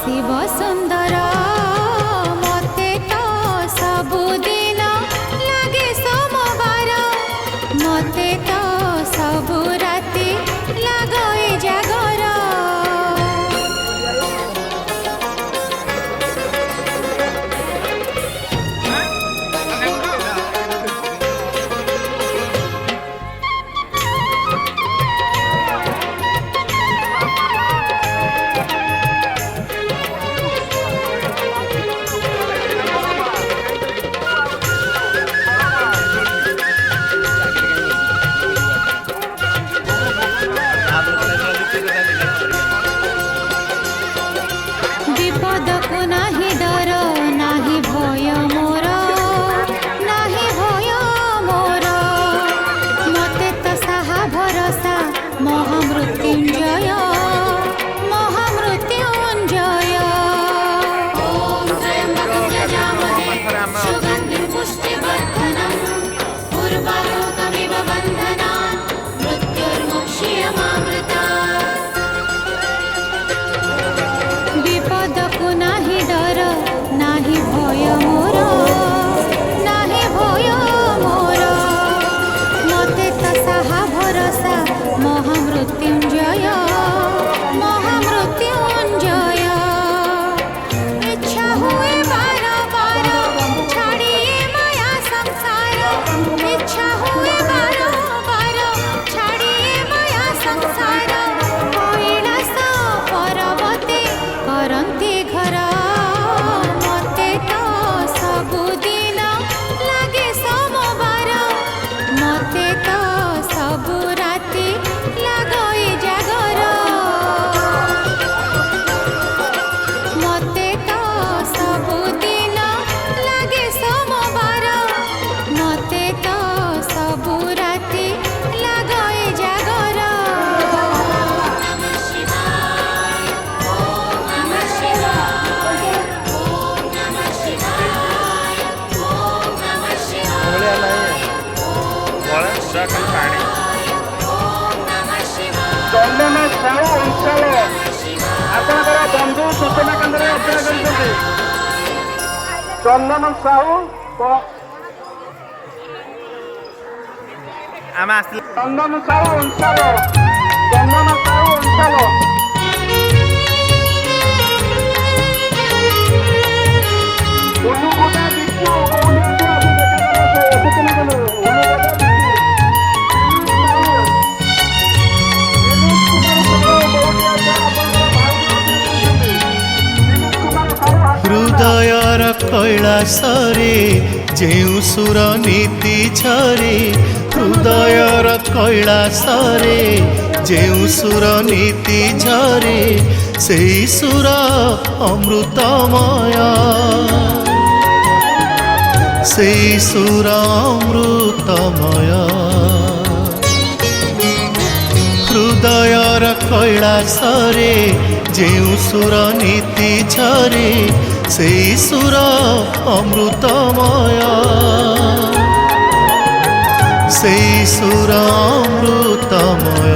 शिव सुंदर मते तो सबुदिन लागे सोमवार मते तो सबुरा चंदन साहू चंदन साहू अंशाल चंदन साहू अंशाल हृदयर कैलासरे जेउ सुर नीति झरे हृदयर कैलासरे जेउ सुर नीति झरे सेई सुर अमृतमय सेई सुर अमृतमय हृदयर कैलासरे जेउ सुर नीति झरे सेई सुर अमृतमय सेई सुर अमृतमय।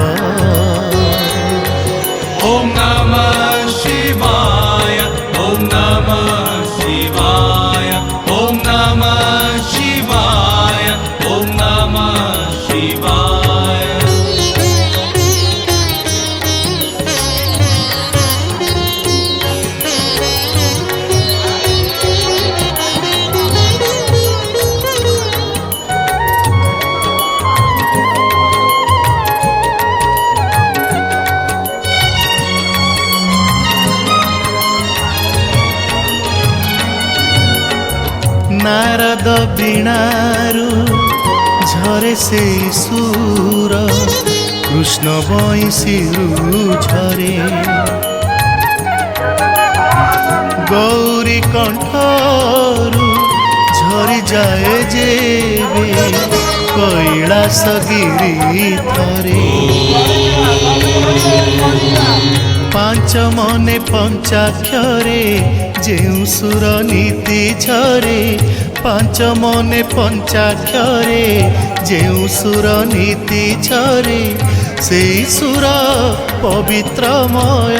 ओम नमः शिवाय ओम नमः शिवाय ओम नमः शिवाय ओम नमः शिवाय। नारद बीणारू झरे से सुर कृष्ण बंशीरू झरे गौरी कंठरू झरी जाए जेबे कैलास गिरी थरे पांच मने पंचाक्षरे जेउ सुर नीति झरे पांच मने पंचाक्षरे जेउ सुर नीति झरे सेई सुर पवित्रमय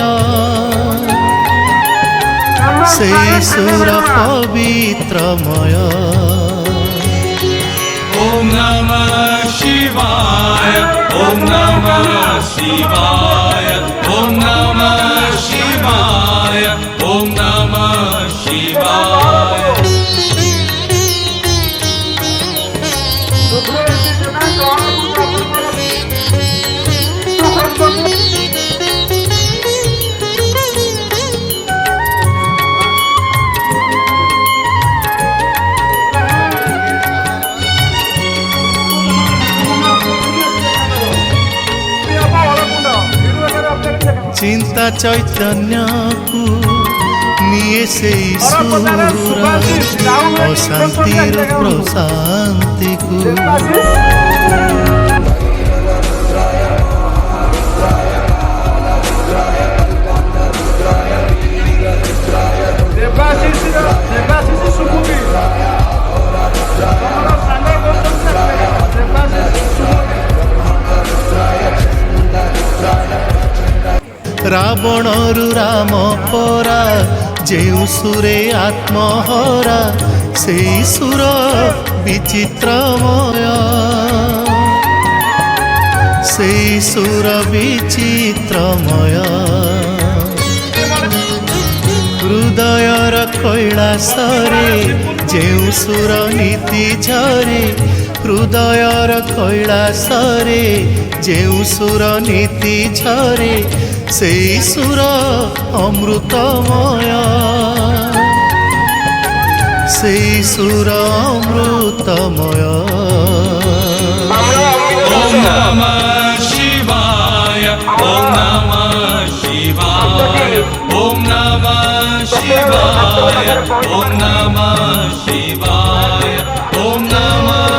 सेई सुर पवित्रमय। ओम नमः शिवाय ओम नमः शिवाय ओम नमः शिवाय ओम नमः शिवाय। चिंता चैतन्य को निये से सुर अशांतिर प्रशांति को रावणरु राम परा जेउ सुरे आत्महरा सेई सुर विचित्रमय सेई सुर विचित्रमय हृदयर कैलासरे जेउ सुर नीति झरे हृदयर कैलासरे जेउ सुर नीति झरे सेई सुर अमृतमय सेई सुर अमृतमय। ओम नमः शिवाय ओम नमः शिवाय ओम नमः शिवाय ओम नमः शिवाय ओम नमः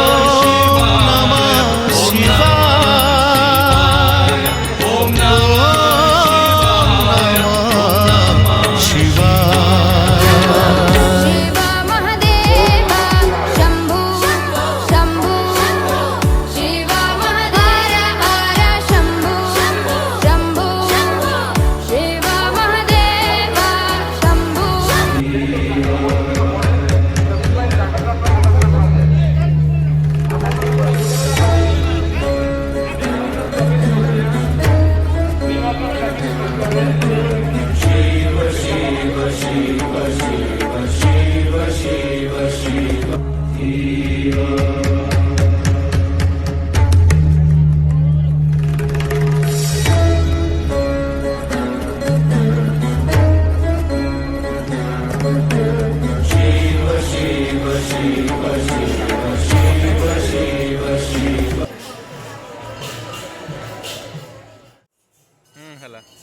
ହେଇଗଲା।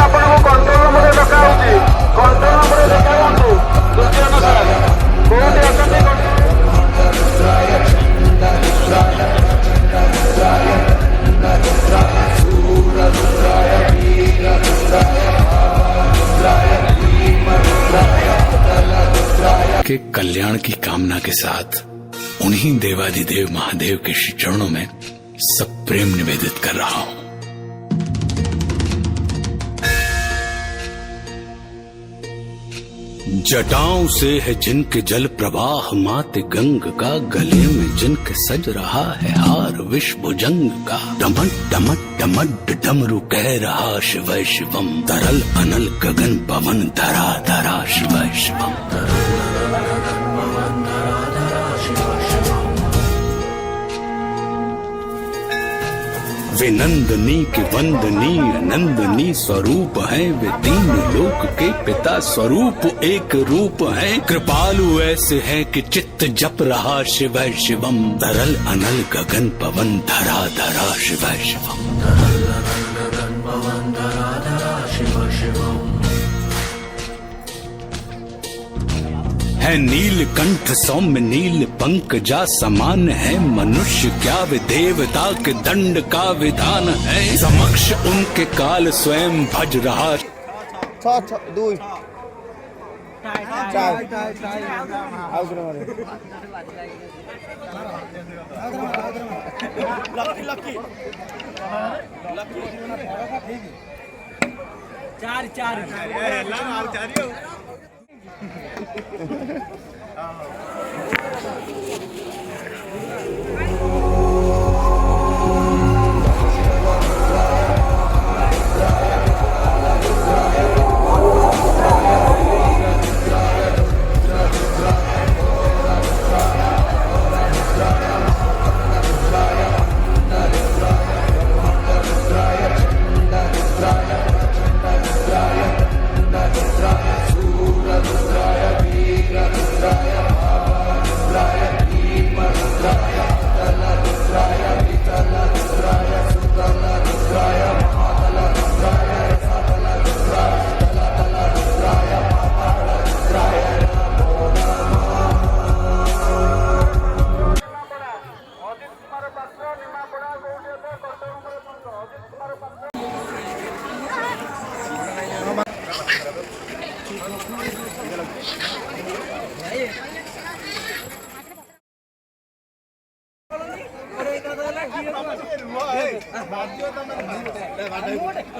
ଆପଣଙ୍କୁ କଣ୍ଟ୍ରୋଲ ନମ୍ବର ଡକାହଉଛି। କଣ୍ଟ୍ରୋଲ ନମ୍ବର ଡକାହନ୍ତୁ। ଦୃଷ୍ଟି ଅନୁସାରେ କୋଉଠି ଅଛନ୍ତି? के कल्याण की कामना के साथ उन्हीं देवाधिदेव महादेव के श्री चरणों में सब प्रेम निवेदित कर रहा हूं। जटाओं से है जिनके जल प्रवाह मात गंग का, गले में जिनके सज रहा है हार विश्व भुजंग का। डमट डमट डमट डमरू कह रहा शिव शिवम, तरल अनल गगन पवन धरा धरा शिव शिवम। वे नंदनी के वंदनीय नंदनी स्वरूप हैं, वे तीन लोक के पिता स्वरूप एक रूप हैं। कृपालु ऐसे हैं कि चित्त जप रहा शिव शिवम, तरल अनल गगन पवन धरा धरा शिव शिवम। है नीलकंठ सौम्य नील पंकजा समान है, मनुष्य क्या वे देवता के दंड का विधान है। समक्ष उनके काल स्वयं भज रहा। 6 2 4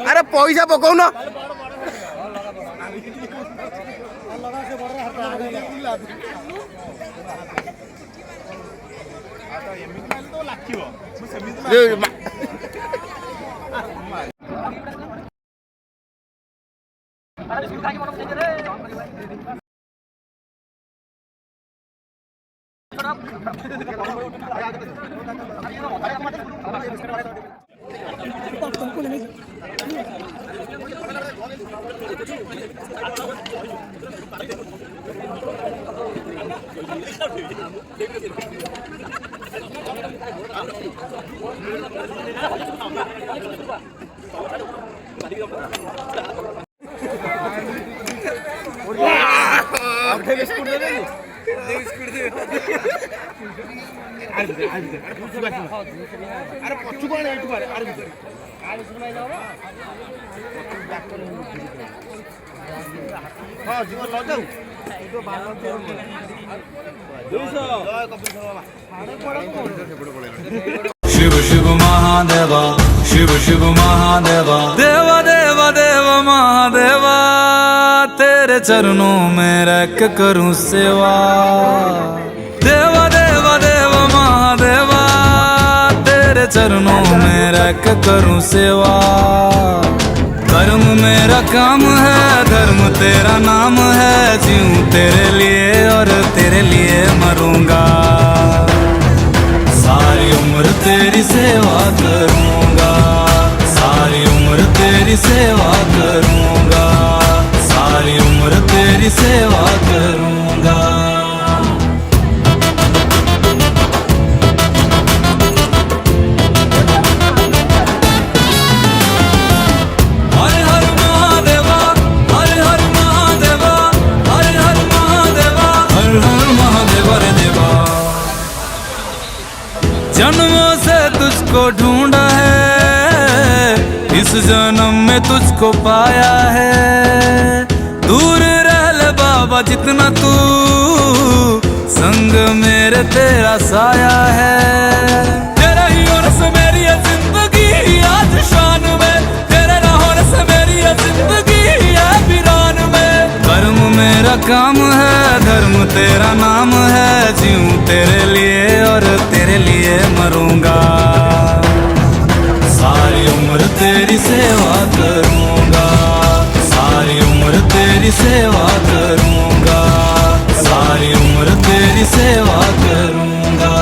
अरे पैसा पकाउन शिव शिव महादेवा, शिव शिव महादेवा, देवा देवा देवा महादेवा, तेरे चरणों में रख करूं सेवा। देवा देवा देवा महादेवा, तेरे चरणों में रख करूं सेवा। कर्म मेरा काम है, धर्म तेरा नाम है, जीऊं तेरे लिए और तेरे लिए मरूंगा। सारी उम्र तेरी सेवा करूंगा, सारी उम्र तेरी सेवा करूंगा, सारी में तुझको पाया है। दूर रह ले बाबा जितना तू, संग मेरे तेरा साया है। तेरा ही होने से मेरी है जिंदगी आज शान में, तेरे ना होने से मेरी है जिंदगी है वीरान में। कर्म मेरा काम है, धर्म तेरा नाम है, जीऊं तेरे लिए और तेरे लिए मरूंगा। सारी उम्र तेरी सेवा करूंगा, सारी उम्र तेरी सेवा करूंगा, सारी उम्र तेरी सेवा करूंगा।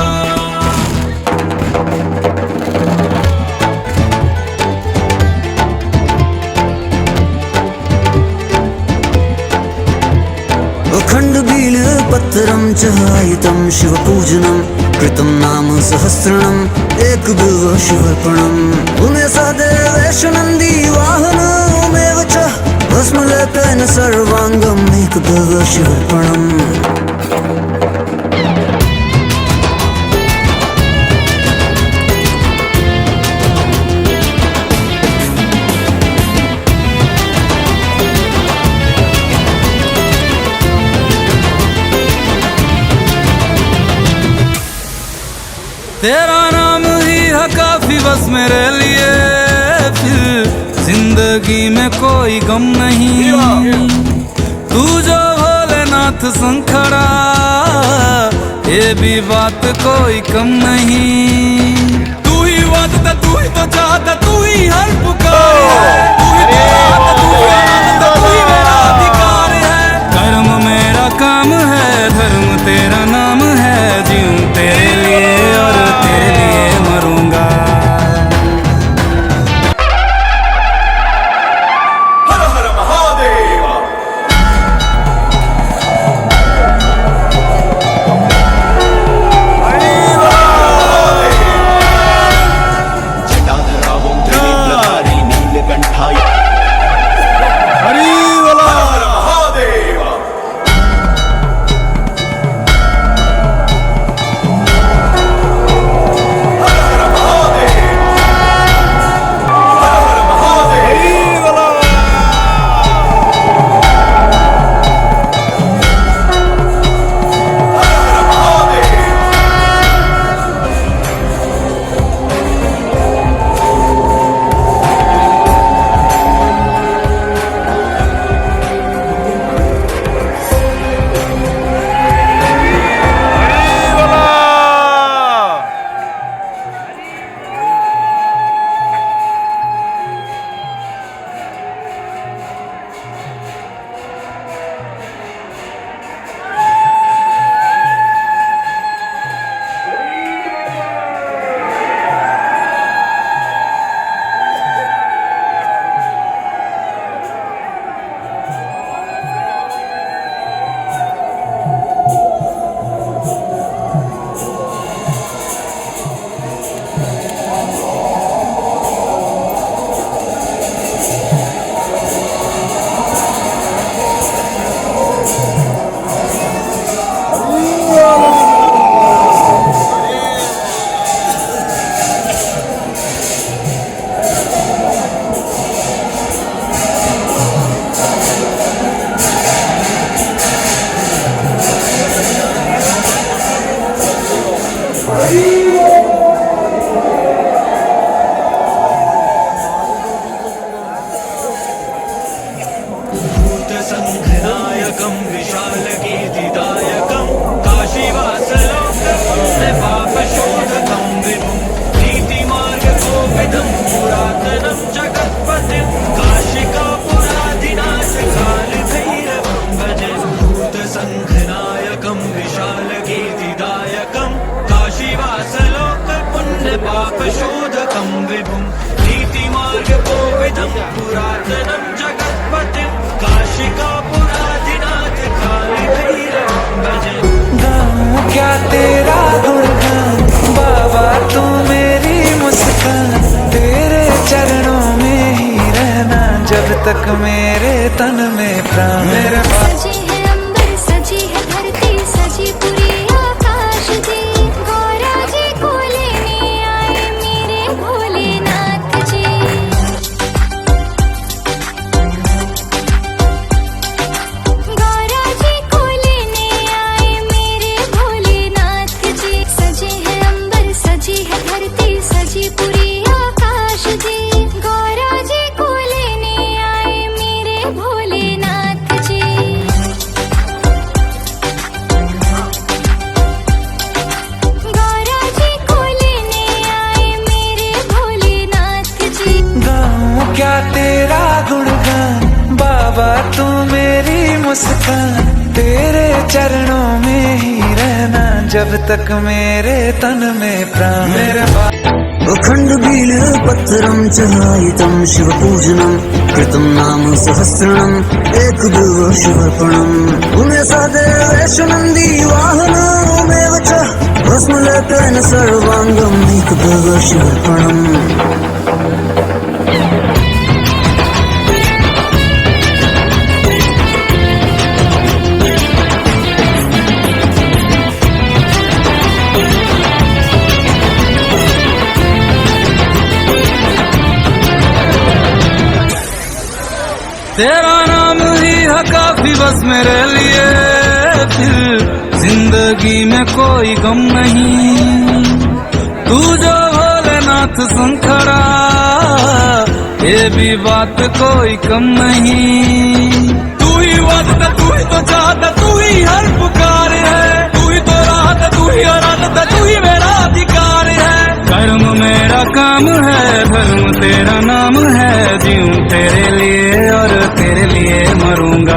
अखंड बील पत्रम चहायितं शिवपूजनं कृतं नाम सहस्रणं एक बिल्व शिवर्पणं। पुण्य सदेवेश नन्दी वाहनमेव च भस्मलेपेन सर्वांगम् एक बिल्व शिवर्पणम्। तेरा नाम ही है काफी बस मेरे लिए, फिर जिंदगी में कोई गम नहीं। तू जो भोलेनाथ संग खड़ा, ये भी बात कोई कम नहीं। तू ही वादा, तू ही तो चाहता, तू ही हर पुकार है, तू ही तो चाहता, तू ही आनंद, तू ही मेरा अधिकार है। कर्म मेरा काम है, धर्म तेरा नाम है, जीऊं तेरे लिए और तेरे लिए मरूंगा। हर हर महादेव। जटाधरावं त्रिनेत्रधारी नीलकंठाय हरि बोला। हर हर महादेव। भूतसंघनायकं विशालकीर्तिदायकं काशीवासलोकपापशोधकं विभुं नीतिमार्गकोविदं पुरातनं जगत्पतिं काशिकापुराधिनाथकालभैरवं भजे। भूतसंघनायकं विशालकीर्तिदायकं काशीवासलोकपुण्यपापशोधकं विभुं नीतिमार्गकोविदं पुरातनं जगत्पतिं काशिकापुराधिनाथ कालभैरवं भजे। गाऊं क्या तेरा गुणगान बाबा, तू मेरी मुस्कान, तेरे चरणों में ही रहना जब तक मेरे तन में प्राण। मेरे सजी है अंबर, सजी है धरती, सजी पूरी आकाश जी। गौरा जी को लेने आए मेरे भोलेनाथ जी। मुस्कान, तेरे चरणों में ही रहना जब तक मेरे तन में प्राण। मेरे अखंड बीलपत्रं चहायितं शिवपूजनं कृतं नाम सहस्रणं एकबिल्व शिवर्पणम्। पुण्यसा देवेशनन्दी वाहनमेव च भस्मलेपेन सर्वाङ्गम् एकबिल्व शिवर्पणम्। तेरा नाम ही है काफी बस मेरे लिए, फिर जिंदगी में कोई गम नहीं। तू जो भोलेनाथ शंकरा, ये भी बात कोई कम नहीं। तू ही वक्त, तू ही तो चाहता, तू ही हर पुकार है, तू ही तो राहत, तू ही आराधता, तू ही मेरा अधिकार है। कर्म मेरा काम है, धर्म तेरा नाम है, जीऊं तेरे लिए और तेरे लिए मरूंगा।